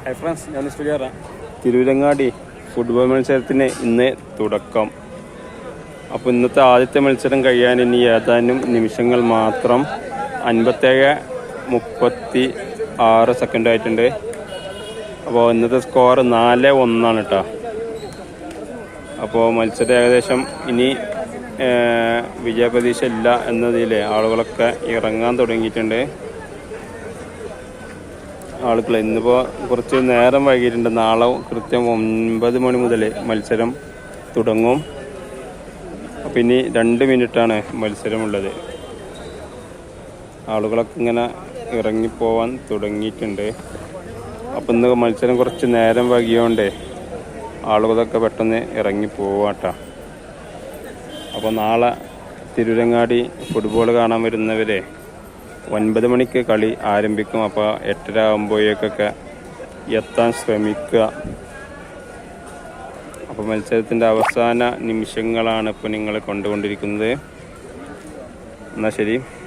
Hi friends, ഞാൻ സ്റ്റുഡിയോറാം. Tirurangadi football മത്സരത്തിന് ഇന്ന് തുടക്കം. അപ്പോൾ ഇന്നത്തെ ആദ്യത്തെ മത്സരം കഴിയാൻ ഇനി ഏതാനും നിമിഷങ്ങൾ മാത്രം. 57:36 സെക്കൻഡ് ആയിട്ടുണ്ട്. അപ്പോൾ ഇന്നത്തെ സ്കോർ 4-1 കേട്ടോ. അപ്പോൾ മത്സരം ഏകദേശം ഇനി വിജയപ്രതീക്ഷ ഇല്ല എന്നതിൽ ആളുകളൊക്കെ ഇറങ്ങാൻ തുടങ്ങിയിട്ടുണ്ട്. ആളുകൾ ഇന്നിപ്പോൾ കുറച്ച് നേരം വൈകിയിട്ടുണ്ട്. നാളെ കൃത്യം 9 മണി മുതൽ മത്സരം തുടങ്ങും. അപ്പം ഇനി 2 മിനിറ്റാണ് മത്സരമുള്ളത്. ആളുകളൊക്കെ ഇങ്ങനെ ഇറങ്ങിപ്പോവാൻ തുടങ്ങിയിട്ടുണ്ട്. അപ്പം ഇന്ന് മത്സരം കുറച്ച് നേരം വൈകിയോണ്ട് ആളുകളൊക്കെ പെട്ടെന്ന് ഇറങ്ങിപ്പോവാട്ടോ. അപ്പോൾ നാളെ തിരൂരങ്ങാടി ഫുട്ബോൾ കാണാൻ വരുന്നവരെ 9 മണിക്ക് കളി ആരംഭിക്കും. അപ്പോൾ 8:30 ആകുമ്പോഴേക്കൊക്കെ എത്താൻ ശ്രമിക്കുക. അപ്പോൾ മത്സരത്തിൻ്റെ അവസാന നിമിഷങ്ങളാണ് ഇപ്പോൾ നിങ്ങൾ കണ്ടുകൊണ്ടിരിക്കുന്നത്. എന്നാൽ ശരി.